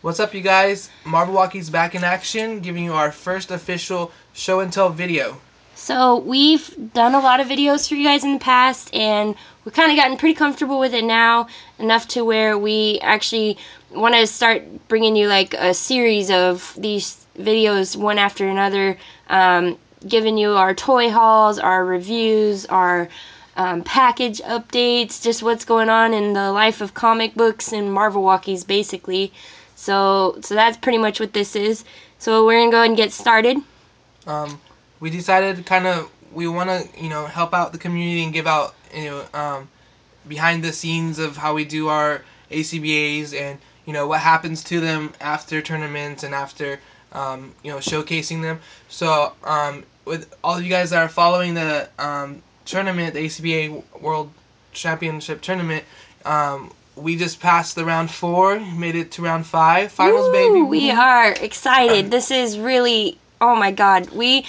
What's up, you guys? MarvelWockeez back in action, giving you our first official show and tell video. So we've done a lot of videos for you guys in the past, and we've kind of gotten pretty comfortable with it now, enough to where we actually want to start bringing you like a series of these videos one after another, giving you our toy hauls, our reviews, our package updates, just what's going on in the life of comic books and MarvelWockeez basically. So that's pretty much what this is. So we're gonna go ahead and get started. We decided we want to help out the community and give out behind the scenes of how we do our ACBAs and what happens to them after tournaments and after showcasing them. So with all of you guys that are following the tournament, the ACBA World Championship tournament, we just passed the round 4, made it to round 5 finals. Woo, baby. We are excited. This is really, oh my god, we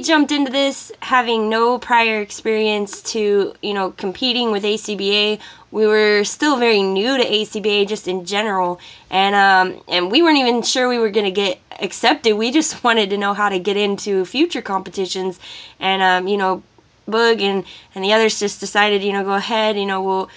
jumped into this having no prior experience to competing with ACBA. We were still very new to ACBA just in general, and we weren't even sure we were gonna get accepted. We just wanted to know how to get into future competitions, and Boog and the others just decided, go ahead, we'll.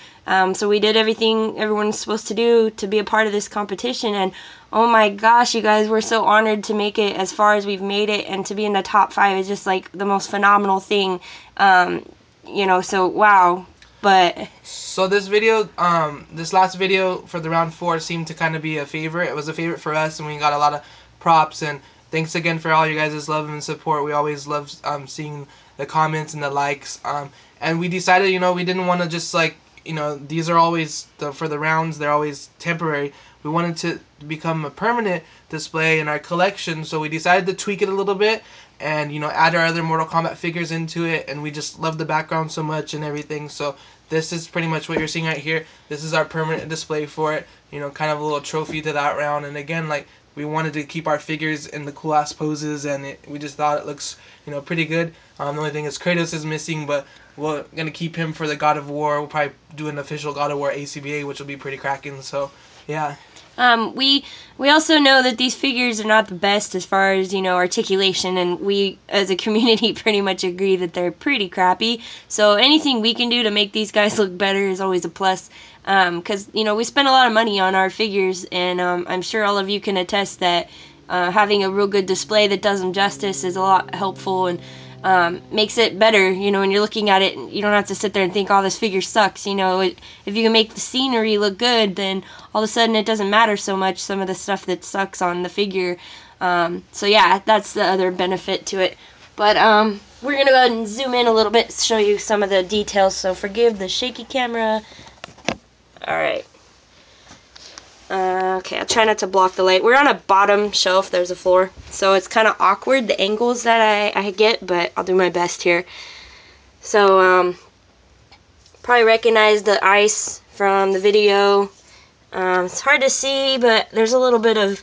So we did everything everyone's supposed to do to be a part of this competition, and oh my gosh, you guys, we're so honored to make it as far as we've made it, and to be in the top 5 is just like the most phenomenal thing, so wow. But so this video, this last video for the round 4 seemed to kind of be a favorite. It was a favorite for us, and we got a lot of props, and thanks again for all you guys' love and support. We always love seeing the comments and the likes, and we decided, we didn't want to just like, these are always for the rounds, they're always temporary. We wanted to become a permanent display in our collection, so we decided to tweak it a little bit and add our other Mortal Kombat figures into it, and we just love the background so much and everything. So this is pretty much what you're seeing right here. This is our permanent display for it, kind of a little trophy to that round. And again, like, we wanted to keep our figures in the cool ass poses, and we just thought it looks pretty good. The only thing is Kratos is missing, but we're gonna keep him for the God of War. We'll probably do an official God of War ACBA, which will be pretty cracking. So yeah. We also know that these figures are not the best as far as articulation, and we as a community pretty much agree that they're pretty crappy. So anything we can do to make these guys look better is always a plus, because we spend a lot of money on our figures, and I'm sure all of you can attest that having a real good display that does them justice is a lot helpful, and makes it better, when you're looking at it. You don't have to sit there and think, oh, this figure sucks. If you can make the scenery look good, then all of a sudden it doesn't matter so much, some of the stuff that sucks on the figure. So yeah, that's the other benefit to it. But we're going to go ahead and zoom in a little bit, show you some of the details, so forgive the shaky camera. Alright. Okay, I'll try not to block the light. We're on a bottom shelf, there's a floor, so it's kind of awkward, the angles that I get, but I'll do my best here. So, probably recognize the ice from the video. It's hard to see, but there's a little bit of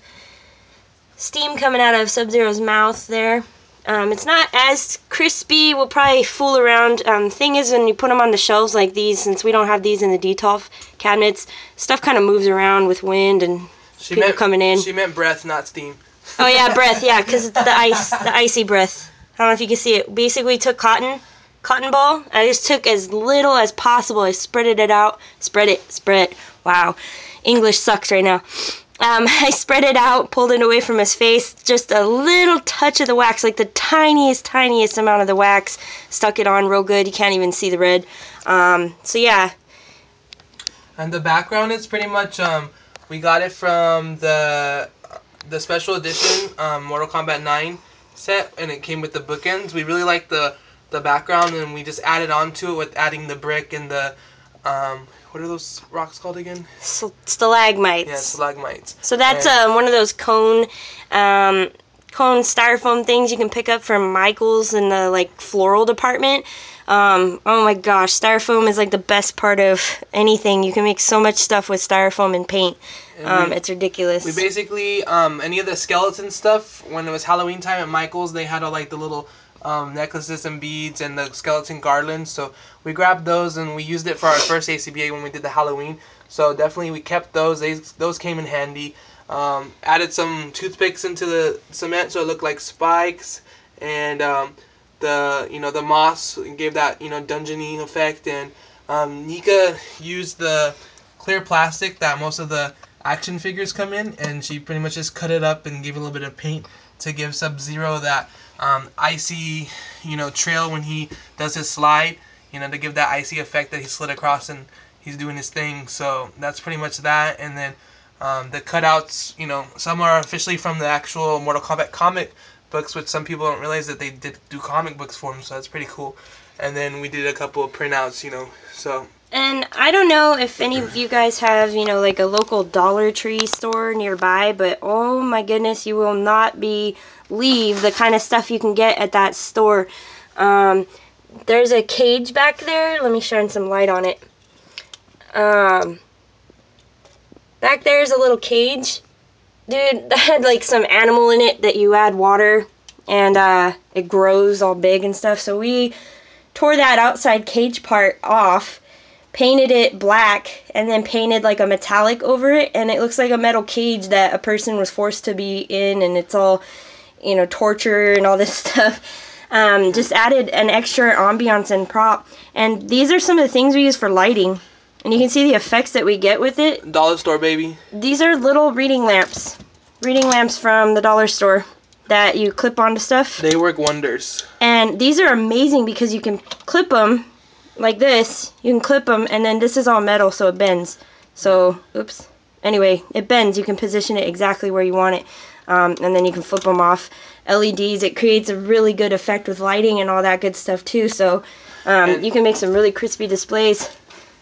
steam coming out of Sub-Zero's mouth there. It's not as crispy. We'll probably fool around. Thing is, when you put them on the shelves like these, since we don't have these in the DTOF cabinets, stuff kind of moves around with wind and people coming in. She meant breath, not steam. Oh yeah, breath. Yeah, because it's the ice, the icy breath. I don't know if you can see it. Basically, we took cotton ball. I just took as little as possible. I spreaded it out. Spread it. Wow, English sucks right now. I spread it out, pulled it away from his face, just a little touch of the wax, like the tiniest amount of the wax, stuck it on real good. You can't even see the red. So yeah. And the background is pretty much, we got it from the special edition Mortal Kombat 9 set, and it came with the bookends. We really like the background, and we just added on to it with adding the brick and the what are those rocks called again? Stalagmites. Yeah, stalagmites. So that's one of those cone styrofoam things you can pick up from Michael's in the like floral department. Oh my gosh, styrofoam is like the best part of anything. You can make so much stuff with styrofoam and paint. It's ridiculous. We basically any of the skeleton stuff, when it was Halloween time at Michael's, they had all like the little necklaces and beads and the skeleton garlands. So we grabbed those and we used it for our first ACBA when we did the Halloween. So definitely we kept those. Those came in handy. Added some toothpicks into the cement so it looked like spikes, and the moss gave that dungeony effect. And Nika used the clear plastic that most of the action figures come in, and she pretty much just cut it up and gave a little bit of paint to give Sub-Zero that icy trail when he does his slide, to give that icy effect that he slid across and he's doing his thing. So that's pretty much that. And then the cutouts, some are officially from the actual Mortal Kombat comic books, which some people don't realize that they did do comic books for them, so that's pretty cool. And then we did a couple of printouts, so. And I don't know if any of you guys have, like a local Dollar Tree store nearby, but oh my goodness, you will not believe the kind of stuff you can get at that store. There's a cage back there. Let me shine some light on it. Back there's a little cage. Dude, that had like some animal in it that you add water and it grows all big and stuff. So we tore that outside cage part off, painted it black, and then painted like a metallic over it, and it looks like a metal cage that a person was forced to be in, and it's all, torture and all this stuff. Just added an extra ambiance and prop. And these are some of the things we use for lighting. And you can see the effects that we get with it. Dollar store, baby. These are little reading lamps. Reading lamps from the dollar store that you clip onto stuff. They work wonders. And these are amazing because you can clip them like this. You can clip them, and then this is all metal, so it bends. So, oops. Anyway, it bends. You can position it exactly where you want it. And then you can flip them off. LEDs, it creates a really good effect with lighting and all that good stuff too. So, you can make some really crispy displays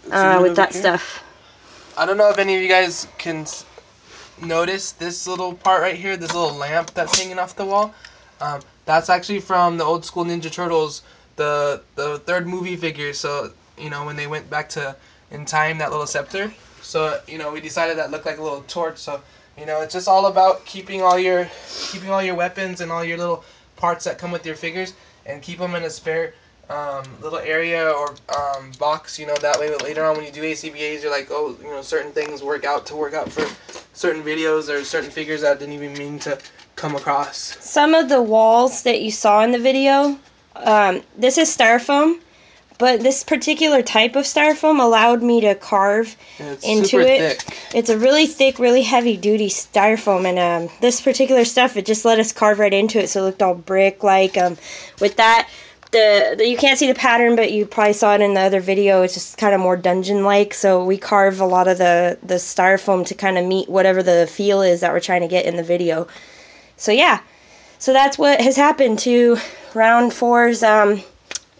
with that stuff. I don't know if any of you guys can notice this little part right here, this little lamp that's hanging off the wall. That's actually from the old school Ninja Turtles, the third movie figure. So when they went back to in time, that little scepter. So we decided that looked like a little torch. So it's just all about keeping all your weapons and all your little parts that come with your figures, and keep them in a spare little area or box, that way later on when you do ACBAs, you're like, oh, certain things work out for certain videos or certain figures that I didn't even mean to come across. Some of the walls that you saw in the video, this is styrofoam, but this particular type of styrofoam allowed me to carve into it. Thick. It's a really thick, really heavy duty styrofoam, and this particular stuff, it just let us carve right into it, so it looked all brick-like. With that, you can't see the pattern, but you probably saw it in the other video. It's just kind of more dungeon-like, so we carve a lot of the styrofoam to kind of meet whatever the feel is that we're trying to get in the video. So yeah, so that's what has happened to Round 4's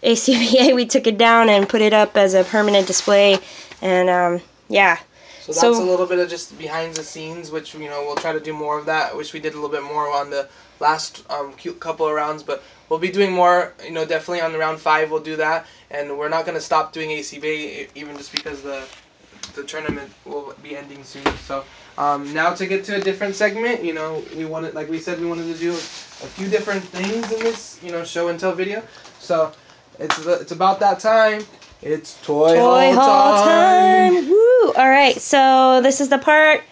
ACBA. We took it down and put it up as a permanent display, and yeah. So that's a little bit of just behind the scenes, which we'll try to do more of that. I wish we did a little bit more on the last cute couple of rounds, but we'll be doing more, definitely on the round 5 we'll do that, and we're not going to stop doing ACBA even just because the tournament will be ending soon. So now to get to a different segment, we wanted, like we said, we wanted to do a few different things in this, show and tell video. So it's about that time. It's Toy Haul time. Woo! All right, so this is the part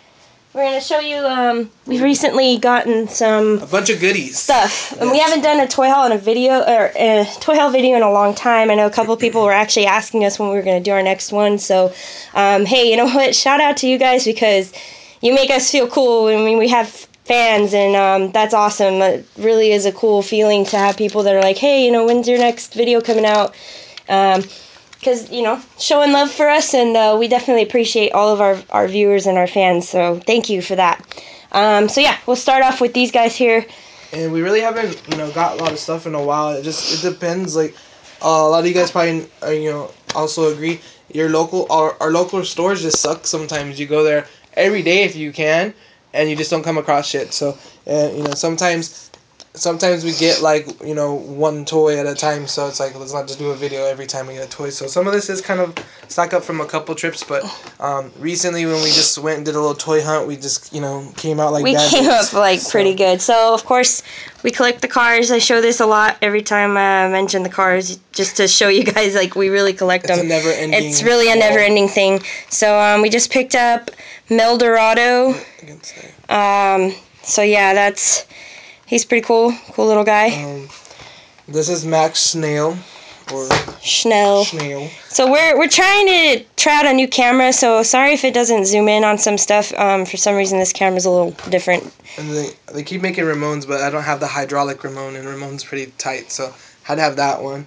we're going to show you. We've recently gotten a bunch of goodies stuff, and we haven't done a toy haul in a video or a toy haul video in a long time. I know a couple of people were actually asking us when we were going to do our next one. So, hey, you know what? Shout out to you guys because you make us feel cool. I mean, we have fans, and that's awesome. It really is a cool feeling to have people that are like, hey, when's your next video coming out? Because, showing love for us, and we definitely appreciate all of our viewers and our fans, so thank you for that. So yeah, we'll start off with these guys here. And we really haven't, got a lot of stuff in a while. It depends, like, a lot of you guys probably, also agree, our local stores just suck sometimes. You go there every day if you can, and you just don't come across shit. So, sometimes we get like one toy at a time, so it's like let's not just do a video every time we get a toy. So some of this is kind of stock up from a couple trips, but recently when we just went and did a little toy hunt, we just came out like we came up like pretty good. So of course we collect the cars. I show this a lot every time I mention the cars, just to show you guys like we really collect them. It's a never-ending. It's really a never-ending thing. So we just picked up Meldorado. So yeah, he's pretty cool little guy. This is Max Snail. Or Schnell. So we're trying to try out a new camera, so sorry if it doesn't zoom in on some stuff. For some reason this camera's a little different. And they keep making Ramones, but I don't have the hydraulic Ramone, and Ramone's pretty tight, so had to have that one.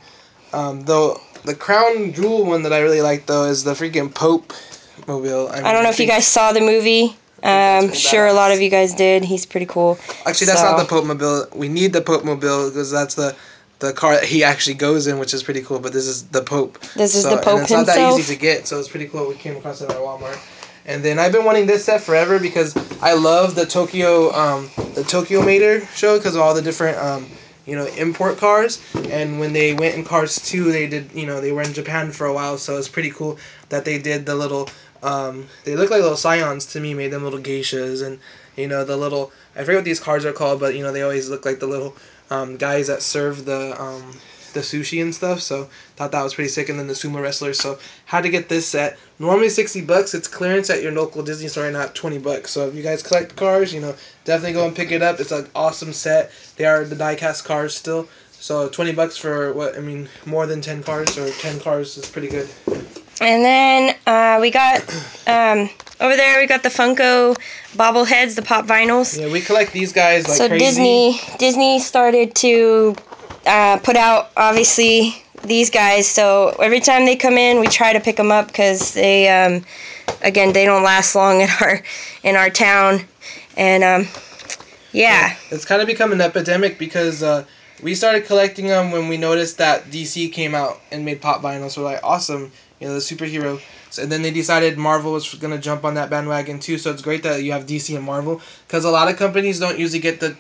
Though the crown jewel one that I really like though is the freaking Pope mobile. I don't know if you guys saw the movie. I'm sure a lot of you guys did. He's pretty cool. Actually, that's not the Pope mobile. We need the Pope mobile because that's the car that he actually goes in, which is pretty cool. But this is the Pope. This is the Pope himself. It's not that easy to get, so it's pretty cool. We came across it at Walmart. And then I've been wanting this set forever because I love the Tokyo Mater show because of all the different import cars. And when they went in Cars 2, they did they were in Japan for a while, so it's pretty cool that they did the little they look like little scions to me, made them little geishas, and the little, I forget what these cars are called, but they always look like the little guys that serve the sushi and stuff, so thought that was pretty sick. And then the sumo wrestlers, so had to get this set. Normally $60, it's clearance at your local Disney store, not $20. So if you guys collect cars, definitely go and pick it up. It's an awesome set. They are the die-cast cars still, so $20 for more than 10 cars, or 10 cars is pretty good. And then we got over there, we got the Funko bobbleheads, the pop vinyls. Yeah, we collect these guys like so crazy. Disney started to put out, obviously, these guys. So every time they come in, we try to pick them up because they, again, they don't last long in our town. And yeah, it's kind of become an epidemic because we started collecting them when we noticed that DC came out and made pop vinyls. So we're like, awesome. The superhero. So, and then they decided Marvel was going to jump on that bandwagon too. So it's great that you have DC and Marvel, because a lot of companies don't usually get the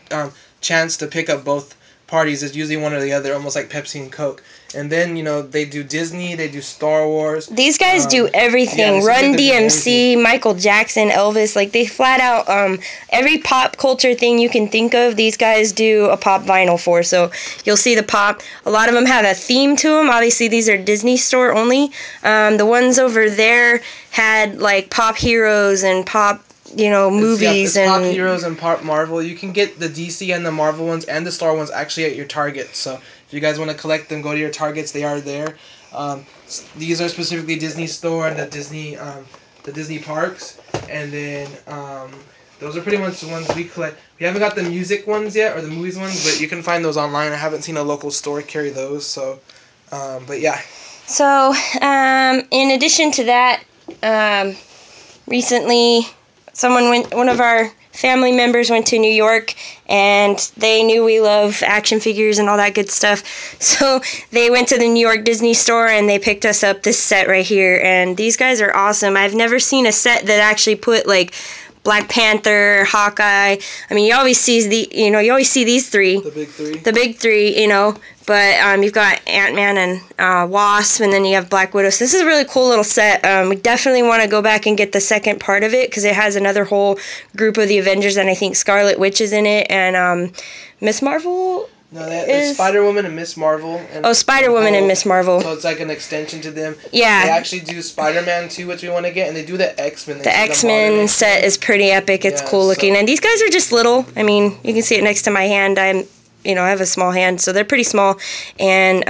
chance to pick up both parties. It's usually one or the other, almost like Pepsi and Coke. And then they do Disney, they do Star Wars. These guys do everything. Yeah, Run DMC, Michael Jackson, Elvis. Like, they flat out every pop culture thing you can think of, these guys do a pop vinyl for. So you'll see the pop. A lot of them have a theme to them. Obviously, these are Disney store only. The ones over there had like pop heroes and pop movies. It's pop heroes and pop Marvel. You can get the DC and the Marvel ones and the Star ones actually at your Target. So if you guys want to collect them, go to your Targets. They are there. These are specifically Disney Store and the Disney parks. And then those are pretty much the ones we collect. We haven't got the music ones yet, or the movies ones, but you can find those online. I haven't seen a local store carry those. So, but yeah. So in addition to that, recently, one of our family members went to New York, and they knew we love action figures and all that good stuff. So they went to the New York Disney store and they picked us up this set right here. And these guys are awesome. I've never seen a set that actually put like Black Panther, Hawkeye. I mean, you always see these three. The big three. The big three, But you've got Ant-Man and Wasp, and then you have Black Widow. So this is a really cool little set. We definitely want to go back and get the second part of it because it has another whole group of the Avengers, and I think Scarlet Witch is in it, and Miss Marvel. No, it's Spider-Woman and Miss Marvel. And Spider-Woman and Miss Marvel. So it's like an extension to them. Yeah. They actually do Spider-Man too, which we want to get, and they do the X-Men. The X-Men set is pretty epic. It's cool looking. And these guys are just little. I mean, you can see it next to my hand. I have a small hand, so they're pretty small. And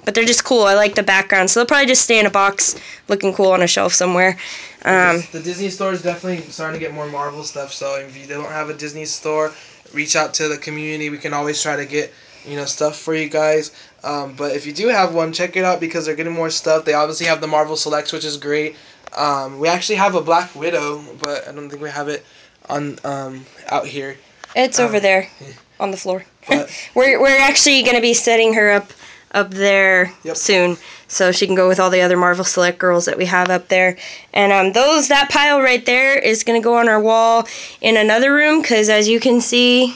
but they're just cool. I like the background. So they'll probably just stay in a box looking cool on a shelf somewhere. The Disney store is definitely starting to get more Marvel stuff, so if you don't have a Disney store, reach out to the community. We can always try to get stuff for you guys. But if you do have one, check it out because they're getting more stuff. They obviously have the Marvel Selects, which is great. We actually have a Black Widow, but I don't think we have it on out here. It's over there on the floor. We're actually going to be setting her up there soon, so she can go with all the other Marvel Select girls that we have up there. And that pile right there is going to go on our wall in another room because, as you can see,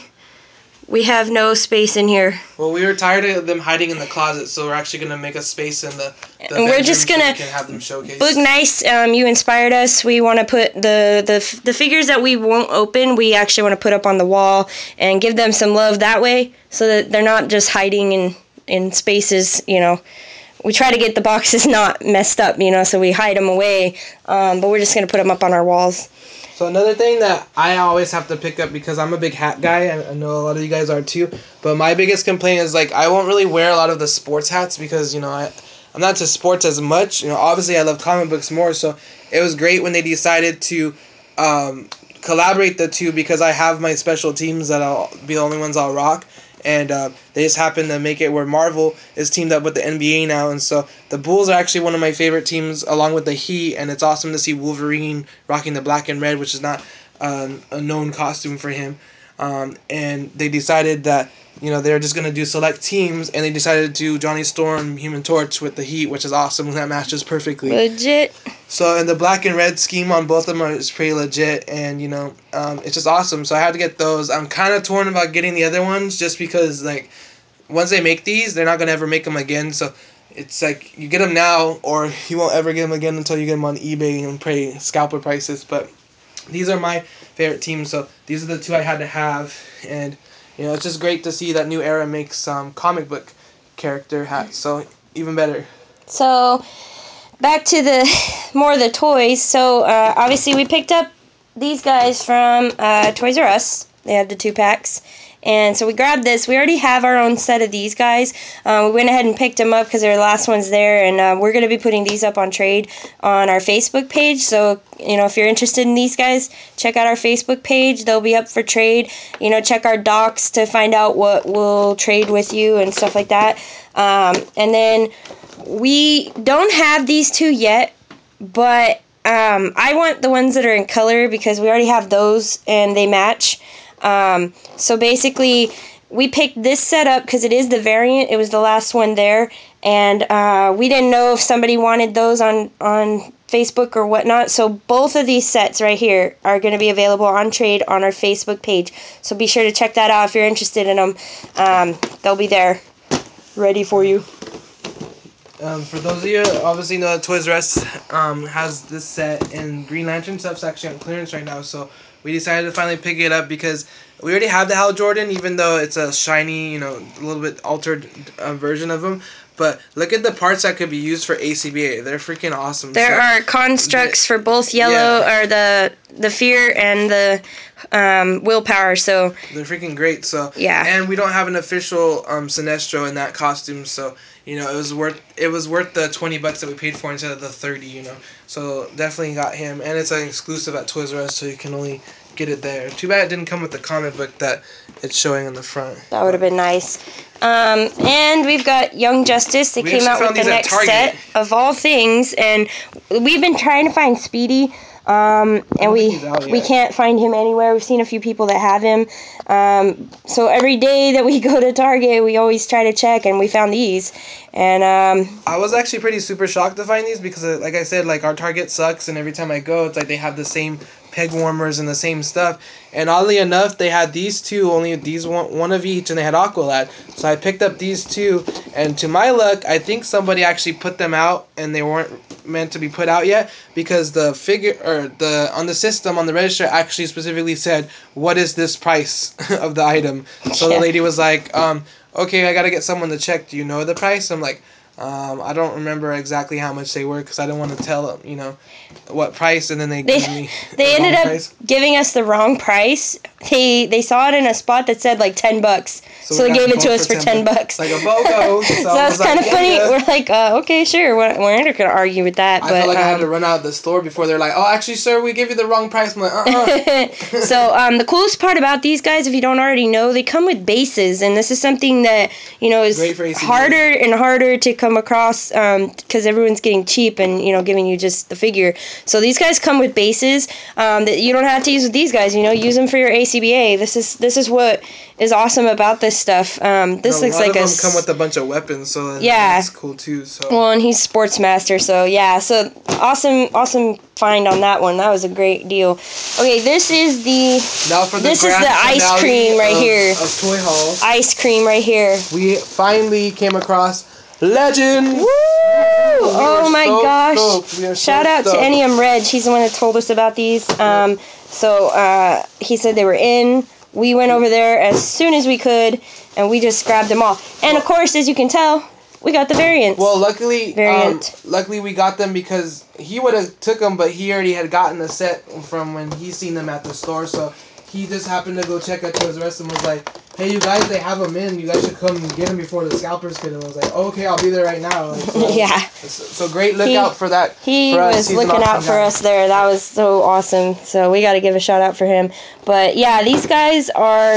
we have no space in here. Well, we were tired of them hiding in the closet, so we're actually going to make a space in the and we're just going to have them showcased. Look nice. You inspired us. We want to put the figures that we won't open, we actually want to put up on the wall and give them some love that way so that they're not just hiding in spaces, we try to get the boxes not messed up, so we hide them away. But we're just going to put them up on our walls. So another thing that I always have to pick up, because I'm a big hat guy, I know a lot of you guys are too, but my biggest complaint is, like, I won't really wear a lot of the sports hats because, I'm not into sports as much. Obviously I love comic books more, so it was great when they decided to collaborate the two, because I have my special teams that I'll be the only ones I'll rock. And they just happen to make it where Marvel is teamed up with the NBA now. And so the Bulls are actually one of my favorite teams, along with the Heat. And it's awesome to see Wolverine rocking the black and red, which is not a known costume for him. And they decided that, they're just going to do select teams. And they decided to do Johnny Storm, Human Torch with the Heat, which is awesome. That matches perfectly. Legit. So, and the black and red scheme on both of them is pretty legit, and, it's just awesome. So I had to get those. I'm kind of torn about getting the other ones, just because, like, once they make these, they're not going to ever make them again. So it's like, you get them now, or you won't ever get them again until you get them on eBay and pay scalper prices. But these are my favorite teams, so these are the two I had to have. And, it's just great to see that New Era makes comic book character hats, so even better. So back to more of the toys. So obviously we picked up these guys from Toys R Us. They had the 2-packs. And so we grabbed this. We already have our own set of these guys. We went ahead and picked them up because they're the last ones there. And we're going to be putting these up on trade on our Facebook page. So, if you're interested in these guys, check out our Facebook page. They'll be up for trade. Check our docs to find out what we'll trade with you and stuff like that. And then we don't have these two yet, but I want the ones that are in color because we already have those and they match. So basically, we picked this setup because it is the variant. It was the last one there, and we didn't know if somebody wanted those on Facebook or whatnot. So both of these sets right here are going to be available on trade on our Facebook page. So be sure to check that out if you're interested in them. They'll be there, ready for you. For those of you obviously know that Toys R Us has this set, and Green Lantern stuff's actually on clearance right now, so we decided to finally pick it up because we already have the Hal Jordan, even though it's a shiny, a little bit altered version of him. But look at the parts that could be used for ACBA. They're freaking awesome. There are constructs for both yellow, or the fear and the willpower. So they're freaking great. So yeah, and we don't have an official Sinestro in that costume. So it was worth the $20 that we paid for instead of the $30. So definitely got him, and it's an exclusive at Toys R Us, so you can only get it there. Too bad it didn't come with the comic book that it's showing on the front. That would have been nice. And we've got Young Justice. They came out with the next set of all things, and we've been trying to find Speedy. And we can't find him anywhere. We've seen a few people that have him. So every day that we go to Target, we always try to check, and we found these. And I was actually pretty super shocked to find these because, like I said, like our Target sucks, and every time I go, it's like they have the same peg warmers and the same stuff. And oddly enough, they had these two, only these one of each, and they had Aqualad. So I picked up these two, and to my luck, I think somebody actually put them out, and they weren't meant to be put out yet, because the figure or on the system on the register actually specifically said, "What is this price of the item?" So the lady was like, "Okay, I gotta get someone to check. Do you know the price?" I'm like, I don't remember exactly how much they were because I don't want to tell them, what price, and then they give me they ended up price. Giving us the wrong price. They saw it in a spot that said like $10, so they gave it to us for $10. Like a BOGO. So that was kind of funny. Yeah. We're like, okay, sure. We're not gonna argue with that. I felt like I had to run out of the store before they're like, "Oh, actually, sir, we gave you the wrong price." I'm like, So the coolest part about these guys, if you don't already know, they come with bases, and this is something that is harder and harder to come across because everyone's getting cheap and giving you just the figure. So these guys come with bases that you don't have to use with these guys. Use them for your ACBA. This is what is awesome about this stuff. This looks like a lot of them come with a bunch of weapons, so yeah, that's cool too. So well, and he's Sportsmaster, so yeah, so awesome find on that one. That was a great deal. Okay, this is the ice cream right here. Of ToyHaul. Ice cream right here. We finally came across Legends. Woo! Oh my gosh! Shout out to Enium Reg. He's the one that told us about these. So he said they were in. We went over there as soon as we could, and we just grabbed them all. And of course, as you can tell, we got the variants. Well, luckily we got them because he would have took them, but he already had gotten the set from when he seen them at the store. So he just happened to go check out Toys R Us and was like, "Hey, you guys, they have them in. You guys should come and get them before the scalpers get them." I was like, oh, "Okay, I'll be there right now." Like, so, yeah. So great lookout for that. He was looking out for us there. That was so awesome. So we got to give a shout out for him. But yeah, these guys are,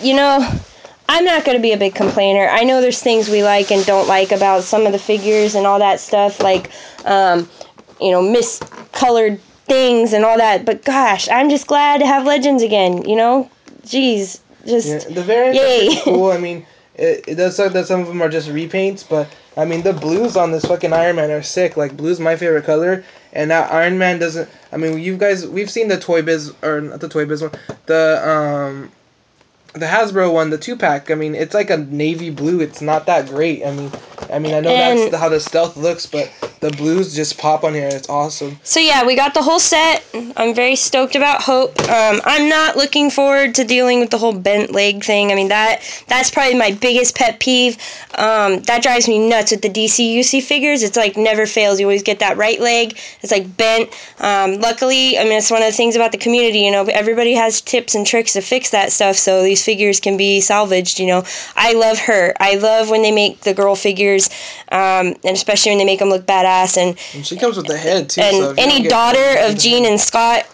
you know, I'm not going to be a big complainer. I know there's things we like and don't like about some of the figures and all that stuff, like, you know, miscolored things and all that. But gosh, I'm just glad to have Legends again, you know? Jeez, just the variants yay. are cool. I mean, it does suck that some of them are just repaints, but I mean, the blues on this fucking Iron Man are sick. Like, blue's my favorite color, and that Iron Man doesn't. I mean, we've seen the Toy Biz, or not the Toy Biz one, the Hasbro one, the 2-pack. I mean, it's like a navy blue. It's not that great. I mean, I know that's how the stealth looks, but the blues just pop on here. It's awesome. So yeah, we got the whole set. I'm very stoked about Hope. I'm not looking forward to dealing with the whole bent leg thing. I mean, that's probably my biggest pet peeve. That drives me nuts with the DC UC figures. It's like never fails. You always get that right leg. It's like bent. Luckily, I mean, it's one of the things about the community, you know, everybody has tips and tricks to fix that stuff, so these figures can be salvaged, you know. I love her. I love when they make the girl figures, and especially when they make them look badass. And she comes with the head too. And so any daughter of Jean and Scott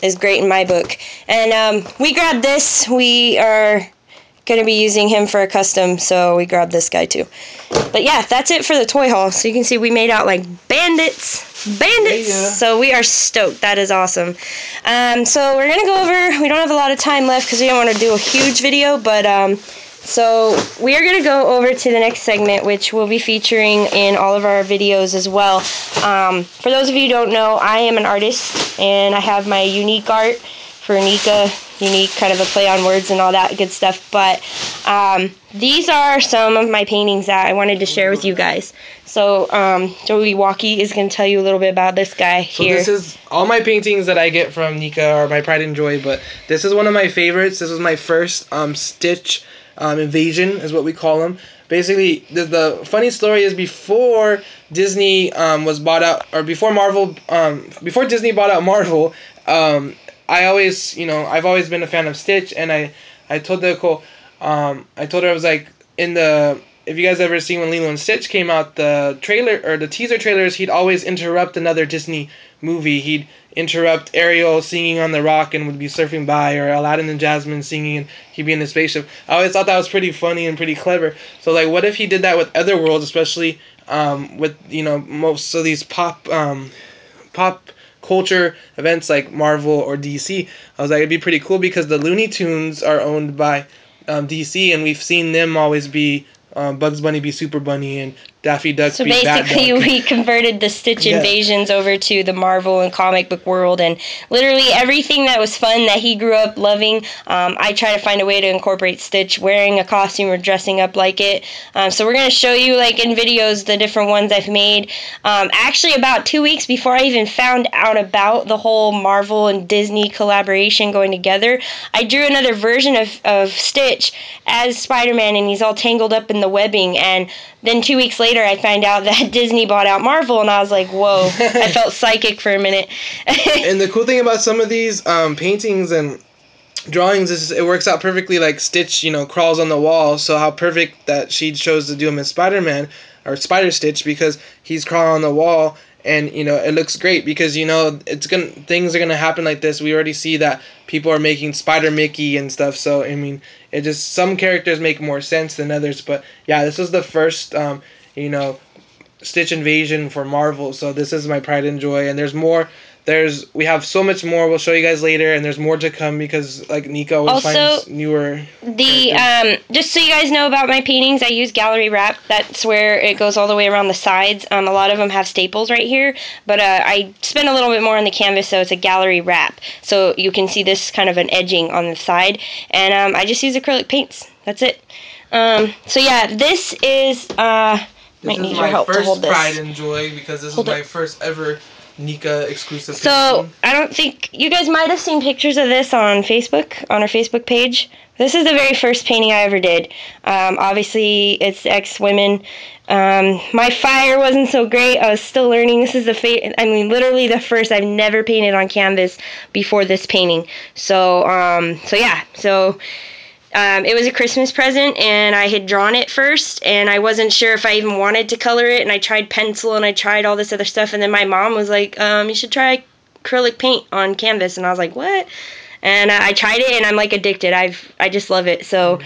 is great in my book. And we grabbed this. We are going to be using him for a custom, so we grabbed this guy too. But yeah, that's it for the toy haul. So you can see we made out like bandits. Yeah. So we are stoked. That is awesome. So we're going to go over, we don't have a lot of time left because we don't want to do a huge video, but so we are going to go over to the next segment, which we'll be featuring in all of our videos as well. For those of you who don't know, I am an artist, and I have my unique art for Nika. Unique, kind of a play on words and all that good stuff. But these are some of my paintings that I wanted to share with you guys. So MWST is going to tell you a little bit about this guy here. So this is all my paintings that I get from Nika are my pride and joy, but this is one of my favorites. This was my first Stitch invasion is what we call them. Basically, the funny story is before Disney was bought out, or before before Disney bought out Marvel, I've always been a fan of Stitch, and I told Nicole, I told her, I was like, if you guys ever seen when Lilo and Stitch came out, the trailer or the teaser trailers, he'd always interrupt another Disney movie. He'd interrupt Ariel singing on the rock and would be surfing by, or Aladdin and Jasmine singing and he'd be in the spaceship. I always thought that was pretty funny and pretty clever. So like, what if he did that with other worlds, especially with, you know, most of these pop culture events like Marvel or DC. I was like, it'd be pretty cool because the Looney Tunes are owned by DC, and we've seen them always be Bugs Bunny be Super Bunny and Daffy Duck so be Bat basically Duck. We converted the Stitch invasions over to the Marvel and comic book world, and literally everything that was fun that he grew up loving, I try to find a way to incorporate Stitch wearing a costume or dressing up like it. So we're going to show you, like in videos, the different ones I've made. Actually, about 2 weeks before I even found out about the whole Marvel and Disney collaboration going together, I drew another version of Stitch as Spider-Man, and he's all tangled up in the webbing, and then 2 weeks later I find out that Disney bought out Marvel, and I was like, whoa. I felt psychic for a minute. And the cool thing about some of these paintings and drawings is it works out perfectly. Like Stitch, you know, crawls on the wall, so how perfect that she chose to do him as Spider-Man or Spider-Stitch, because he's crawling on the wall. And, you know, it looks great because, you know, things are going to happen like this. We already see that people are making Spider-Mickey and stuff. So, I mean, it just, some characters make more sense than others. But, yeah, this was the first, you know, Stitch invasion for Marvel. So this is my pride and joy. And there's more. We have so much more. We'll show you guys later, and there's more to come because, like, Nika always finds newer. Just so you guys know about my paintings, I use gallery wrap. That's where it goes all the way around the sides. A lot of them have staples right here, but I spend a little bit more on the canvas, so it's a gallery wrap. So you can see this kind of an edging on the side, and I just use acrylic paints. That's it. So yeah, this is. This Might is need your my help to hold first this. pride and joy because this Hold is it. my first ever Nika exclusive So, painting. I don't think, you guys might have seen pictures of this on Facebook, on our Facebook page. This is the very first painting I ever did. Obviously, it's ex-women. My fire wasn't so great. I was still learning. This is literally the first. I've never painted on canvas before this painting. So yeah. It was a Christmas present, and I had drawn it first, and I wasn't sure if I even wanted to color it, and I tried pencil, and I tried all this other stuff, and then my mom was like, you should try acrylic paint on canvas, and I was like, what? And I tried it, and I'm, like, addicted. I just love it. So,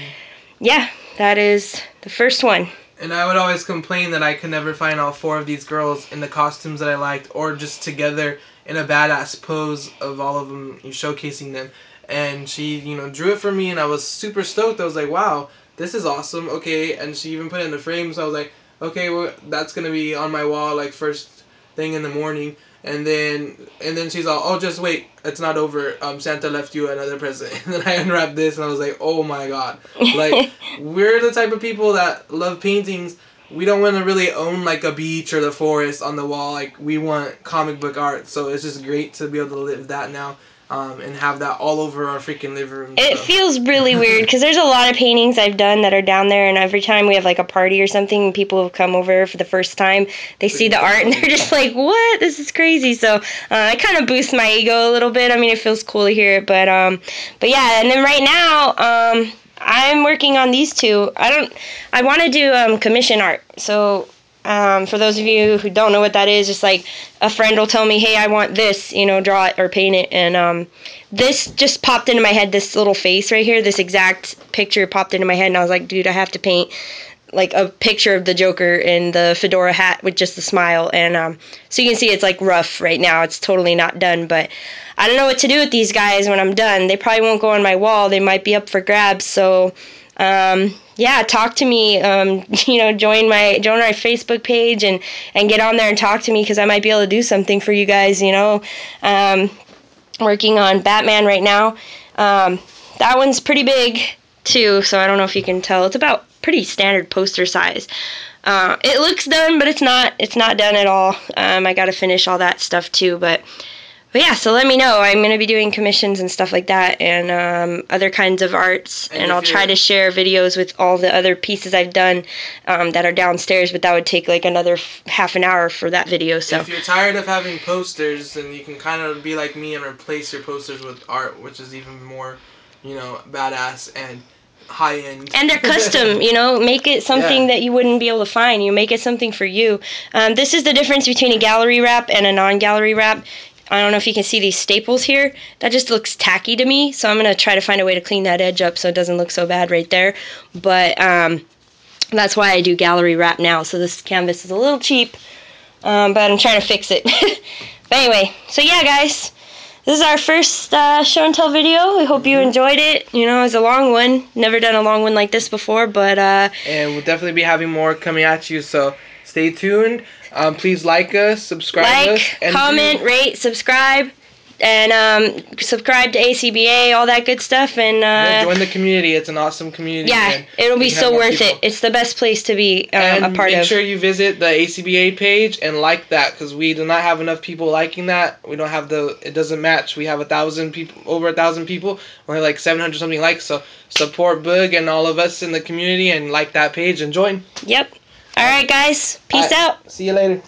yeah, that is the first one. And I would always complain that I could never find all 4 of these girls in the costumes that I liked, or just together in a badass pose of all of them, showcasing them. And she, drew it for me, and I was super stoked. I was like, wow, this is awesome. Okay, and she even put it in the frame, so I was like, okay, well, that's gonna be on my wall, like, first thing in the morning. And then she's all, oh, just wait, it's not over. Santa left you another present. And then I unwrapped this, and I was like, oh my god. Like, we're the type of people that love paintings. We don't want to really own, like, a beach or the forest on the wall. Like, we want comic book art. So it's just great to be able to live that now. And have that all over our freaking living room. It feels really weird because there's a lot of paintings I've done that are down there, and every time we have like a party or something and people have come over for the first time, they see the art and they're just like, what? This is crazy. So it kind of boosts my ego a little bit. I mean, it feels cool to hear it, but yeah. And then right now, I'm working on these two. I want to do commission art. So for those of you who don't know what that is, just like a friend will tell me, hey, I want this, draw it or paint it. And this just popped into my head, this little face right here, this exact picture popped into my head. And I was like, dude, I have to paint like a picture of the Joker in the fedora hat with just the smile. And so you can see it's like rough right now. It's totally not done, but I don't know what to do with these guys when I'm done. They probably won't go on my wall. They might be up for grabs. So yeah, talk to me, join our Facebook page and get on there and talk to me, because I might be able to do something for you guys, working on Batman right now. That one's pretty big too, so I don't know if you can tell. It's about pretty standard poster size. It looks done, but it's not done at all. I gotta finish all that stuff too, but yeah, so let me know. I'm going to be doing commissions and stuff like that, and other kinds of arts, and I'll try to share videos with all the other pieces I've done that are downstairs, but that would take like another half an hour for that video. So if you're tired of having posters, then you can kind of be like me and replace your posters with art, which is even more, badass and high-end. And they're custom, make it something that you wouldn't be able to find. You make it something for you. This is the difference between a gallery wrap and a non-gallery wrap. I don't know if you can see these staples here. That just looks tacky to me, so I'm going to try to find a way to clean that edge up so it doesn't look so bad right there. But that's why I do gallery wrap now. So this canvas is a little cheap, but I'm trying to fix it. But anyway, so yeah, guys. This is our first show and tell video. We hope you enjoyed it. It was a long one. Never done a long one like this before, but and we'll definitely be having more coming at you, so stay tuned. Please like us, subscribe us, and comment, rate, subscribe, and subscribe to ACBA, all that good stuff, and join the community. It's an awesome community. Yeah, it'll be so worth it. It's the best place to be a part of. Make sure you visit the ACBA page and like that, because we do not have enough people liking that. We don't have it doesn't match. We have 1,000 people, over 1,000 people, only like 700 something likes. So support Boog and all of us in the community and like that page and join. Yep. All right, guys. Peace out. See you later.